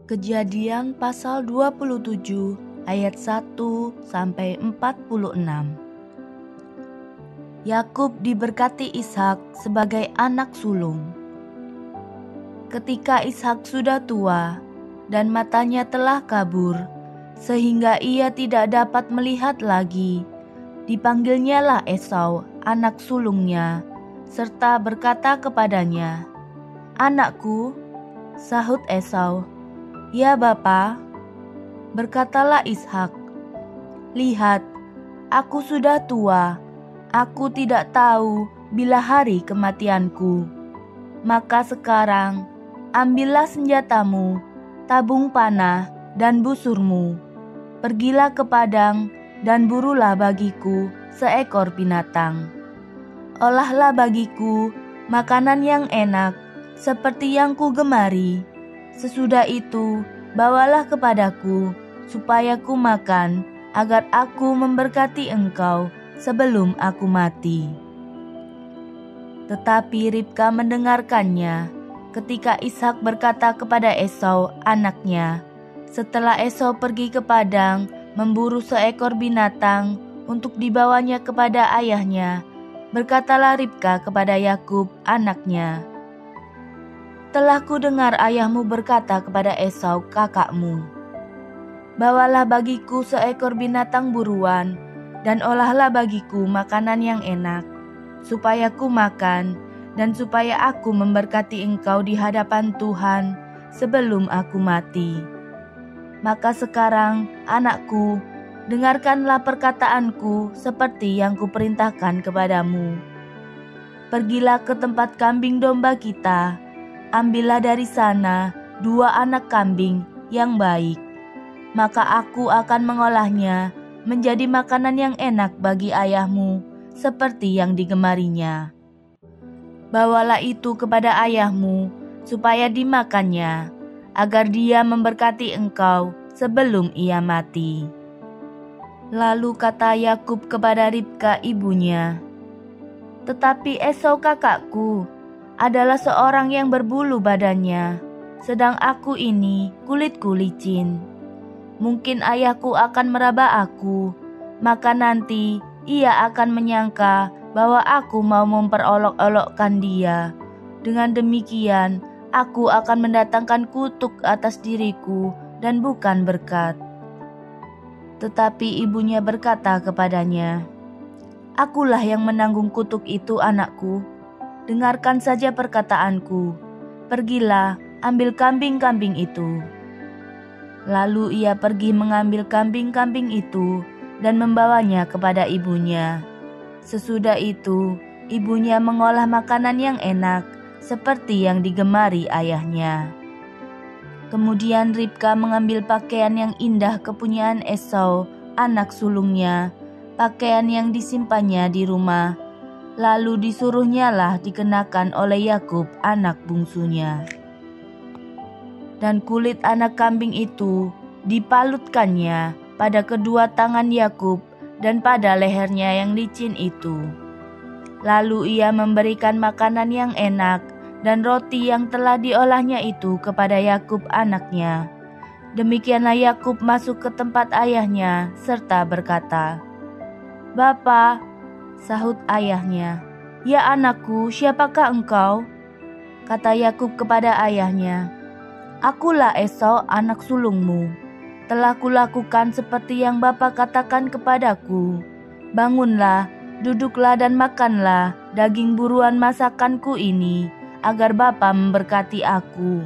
Kejadian pasal 27 ayat 1-46. Yakub diberkati Ishak sebagai anak sulung. Ketika Ishak sudah tua dan matanya telah kabur, sehingga ia tidak dapat melihat lagi, dipanggilnyalah Esau, anak sulungnya, serta berkata kepadanya, "Anakku," sahut Esau. "Ya Bapa." Berkatalah Ishak, "Lihat, aku sudah tua, aku tidak tahu bila hari kematianku. Maka sekarang, ambillah senjatamu, tabung panah dan busurmu. Pergilah ke padang dan burulah bagiku seekor binatang. Olahlah bagiku makanan yang enak, seperti yang ku gemari. Sesudah itu, bawalah kepadaku, supaya ku makan, agar aku memberkati engkau sebelum aku mati." Tetapi Ribka mendengarkannya ketika Ishak berkata kepada Esau anaknya, setelah Esau pergi ke padang memburu seekor binatang untuk dibawanya kepada ayahnya, berkatalah Ribka kepada Yakub anaknya, "Telah ku dengar ayahmu berkata kepada Esau kakakmu, 'Bawalah bagiku seekor binatang buruan, dan olahlah bagiku makanan yang enak, supaya ku makan, dan supaya aku memberkati engkau di hadapan Tuhan sebelum aku mati.' Maka sekarang, anakku, dengarkanlah perkataanku seperti yang kuperintahkan kepadamu. Pergilah ke tempat kambing domba kita, ambillah dari sana 2 anak kambing yang baik. Maka aku akan mengolahnya menjadi makanan yang enak bagi ayahmu, seperti yang digemarinya. Bawalah itu kepada ayahmu, supaya dimakannya, agar dia memberkati engkau sebelum ia mati." Lalu kata Yakub kepada Ribka ibunya, "Tetapi Esau kakakku adalah seorang yang berbulu badannya, sedang aku ini kulitku licin. Mungkin ayahku akan meraba aku, maka nanti ia akan menyangka bahwa aku mau memperolok-olokkan dia. Dengan demikian, aku akan mendatangkan kutuk atas diriku dan bukan berkat." Tetapi ibunya berkata kepadanya, "Akulah yang menanggung kutuk itu, anakku. Dengarkan saja perkataanku. Pergilah, ambil kambing-kambing itu." Lalu ia pergi mengambil kambing-kambing itu dan membawanya kepada ibunya. Sesudah itu, ibunya mengolah makanan yang enak, seperti yang digemari ayahnya. Kemudian Ribka mengambil pakaian yang indah kepunyaan Esau, anak sulungnya, pakaian yang disimpannya di rumah, lalu disuruhnyalah dikenakan oleh Yakub anak bungsunya. Dan kulit anak kambing itu dipalutkannya pada kedua tangan Yakub dan pada lehernya yang licin itu. Lalu ia memberikan makanan yang enak dan roti yang telah diolahnya itu kepada Yakub anaknya. Demikianlah Yakub masuk ke tempat ayahnya serta berkata, "Bapa," sahut ayahnya. "Ya anakku, siapakah engkau?" Kata Yakub kepada ayahnya, "Akulah Esau anak sulungmu. Telah kulakukan seperti yang Bapa katakan kepadaku. Bangunlah, duduklah dan makanlah daging buruan masakanku ini, agar Bapa memberkati aku."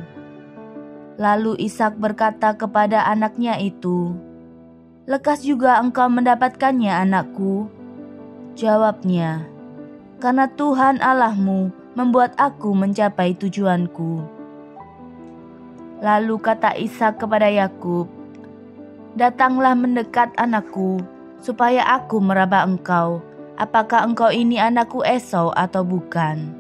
Lalu Ishak berkata kepada anaknya itu, "Lekas juga engkau mendapatkannya, anakku?" Jawabnya, "Karena Tuhan Allahmu membuat aku mencapai tujuanku." Lalu kata Ishak kepada Yakub, "Datanglah mendekat, anakku, supaya aku meraba engkau. Apakah engkau ini anakku Esau atau bukan?"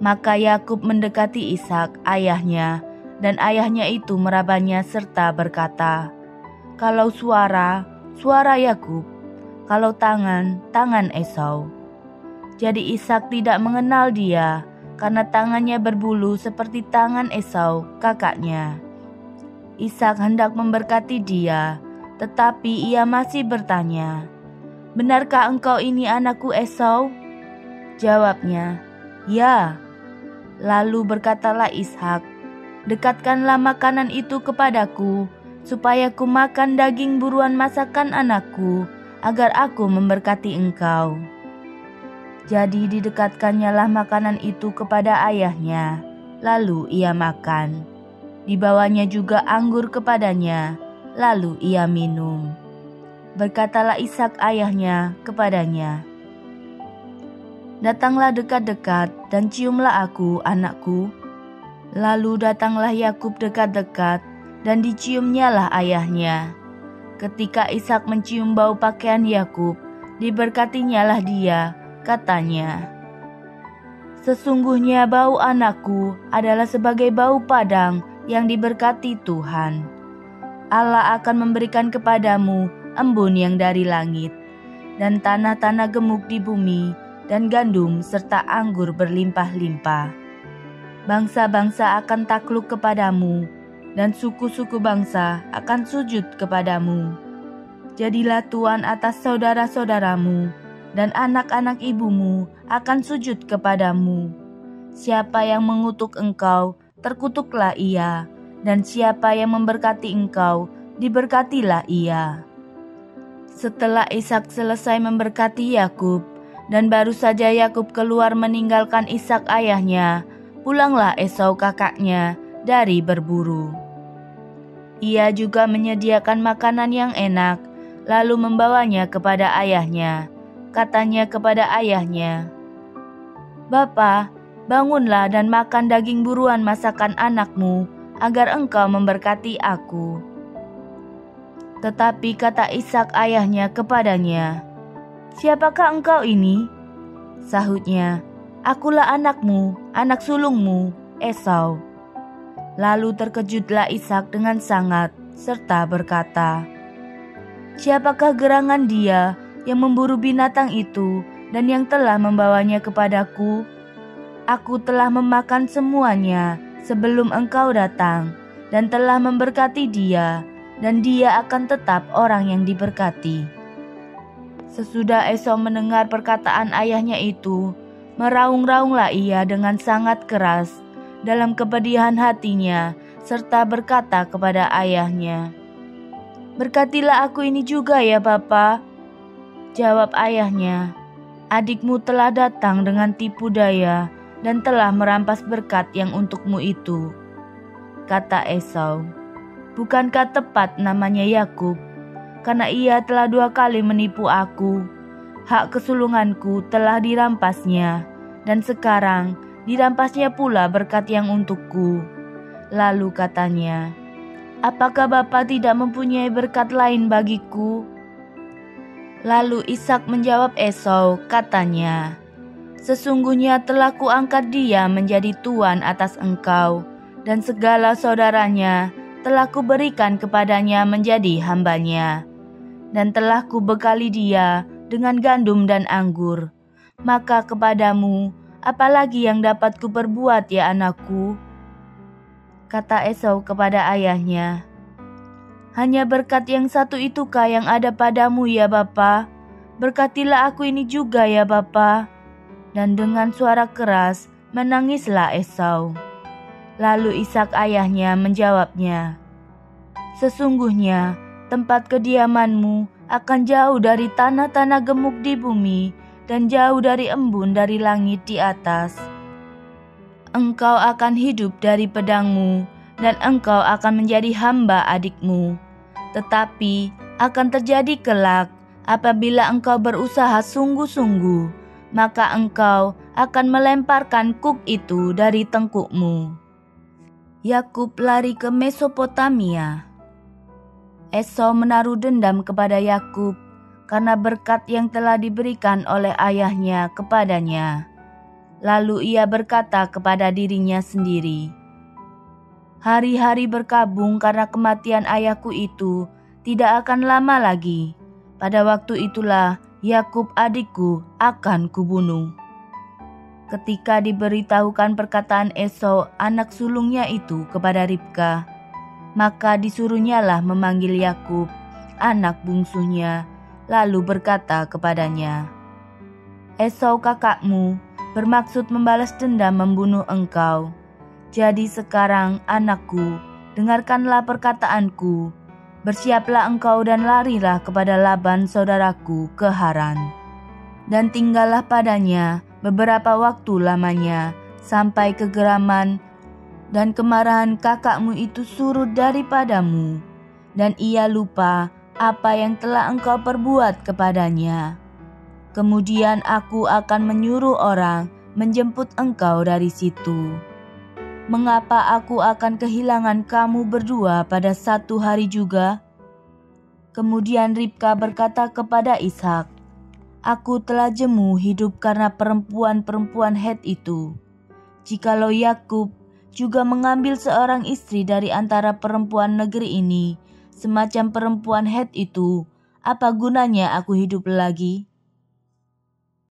Maka Yakub mendekati Ishak ayahnya, dan ayahnya itu merabanya serta berkata, "Kalau suara, suara Yakub, kalau tangan, tangan Esau." Jadi Ishak tidak mengenal dia, karena tangannya berbulu seperti tangan Esau kakaknya. Ishak hendak memberkati dia, tetapi ia masih bertanya, "Benarkah engkau ini anakku Esau?" Jawabnya, "Ya." Lalu berkatalah Ishak, "Dekatkanlah makanan itu kepadaku, supaya ku makan daging buruan masakan anakku, agar aku memberkati engkau." Jadi didekatkannyalah makanan itu kepada ayahnya, lalu ia makan. Dibawanya juga anggur kepadanya, lalu ia minum. Berkatalah Ishak ayahnya kepadanya, "Datanglah dekat-dekat dan ciumlah aku, anakku." Lalu datanglah Yakub dekat-dekat dan diciumnyalah ayahnya. Ketika Ishak mencium bau pakaian Yakub, diberkatinyalah dia, katanya, "Sesungguhnya bau anakku adalah sebagai bau padang yang diberkati Tuhan. Allah akan memberikan kepadamu embun yang dari langit, dan tanah-tanah gemuk di bumi, dan gandum serta anggur berlimpah-limpah. Bangsa-bangsa akan takluk kepadamu, dan suku-suku bangsa akan sujud kepadamu. Jadilah tuan atas saudara-saudaramu, dan anak-anak ibumu akan sujud kepadamu. Siapa yang mengutuk engkau, terkutuklah ia, dan siapa yang memberkati engkau, diberkatilah ia." Setelah Ishak selesai memberkati Yakub, dan baru saja Yakub keluar meninggalkan Ishak ayahnya, pulanglah Esau kakaknya dari berburu. Ia juga menyediakan makanan yang enak, lalu membawanya kepada ayahnya. Katanya kepada ayahnya, "Bapa, bangunlah dan makan daging buruan masakan anakmu, agar engkau memberkati aku." Tetapi kata Ishak ayahnya kepadanya, "Siapakah engkau ini?" Sahutnya, "Akulah anakmu, anak sulungmu, Esau." Lalu terkejutlah Ishak dengan sangat, serta berkata, "Siapakah gerangan dia yang memburu binatang itu dan yang telah membawanya kepadaku? Aku telah memakan semuanya sebelum engkau datang, dan telah memberkati dia, dan dia akan tetap orang yang diberkati." Sesudah Esau mendengar perkataan ayahnya itu, meraung-raunglah ia dengan sangat keras dalam kepedihan hatinya, serta berkata kepada ayahnya, "Berkatilah aku ini juga ya Bapa." Jawab ayahnya, "Adikmu telah datang dengan tipu daya dan telah merampas berkat yang untukmu itu." Kata Esau, "Bukankah tepat namanya Yakub? Karena ia telah 2 kali menipu aku. Hak kesulunganku telah dirampasnya, dan sekarang dirampasnya pula berkat yang untukku." Lalu katanya, "Apakah Bapa tidak mempunyai berkat lain bagiku?" Lalu Ishak menjawab Esau, katanya, "Sesungguhnya telah kuangkat dia menjadi tuan atas engkau, dan segala saudaranya telah kuberikan kepadanya menjadi hambanya, dan telah kubekali dia dengan gandum dan anggur. Maka kepadamu, apalagi yang dapat kuperbuat ya anakku?" Kata Esau kepada ayahnya, "Hanya berkat yang satu itukah yang ada padamu ya Bapa? Berkatilah aku ini juga ya Bapa." Dan dengan suara keras menangislah Esau. Lalu Ishak ayahnya menjawabnya, "Sesungguhnya tempat kediamanmu akan jauh dari tanah-tanah gemuk di bumi, dan jauh dari embun dari langit di atas. Engkau akan hidup dari pedangmu, dan engkau akan menjadi hamba adikmu. Tetapi akan terjadi kelak, apabila engkau berusaha sungguh-sungguh, maka engkau akan melemparkan kuk itu dari tengkukmu." Yakub lari ke Mesopotamia. Esau menaruh dendam kepada Yakub karena berkat yang telah diberikan oleh ayahnya kepadanya. Lalu ia berkata kepada dirinya sendiri, "Hari-hari berkabung karena kematian ayahku itu tidak akan lama lagi. Pada waktu itulah Yakub adikku akan kubunuh." Ketika diberitahukan perkataan Esau anak sulungnya itu kepada Ribka, Maka disuruhnyalah memanggil Yakub, anak bungsunya, lalu berkata kepadanya, Esau kakakmu bermaksud membalas dendam membunuh engkau. Jadi sekarang anakku, dengarkanlah perkataanku. Bersiaplah engkau dan larilah kepada Laban saudaraku ke Haran. Dan tinggallah padanya beberapa waktu lamanya, sampai kegeraman dan kemarahan kakakmu itu surut daripadamu, dan ia lupa apa yang telah engkau perbuat kepadanya. Kemudian aku akan menyuruh orang menjemput engkau dari situ. Mengapa aku akan kehilangan kamu berdua pada satu hari juga? Kemudian Ribka berkata kepada Ishak, Aku telah jemu hidup karena perempuan-perempuan Het itu. Jikalau Yakub juga mengambil seorang istri dari antara perempuan negeri ini, semacam perempuan Het itu, apa gunanya aku hidup lagi?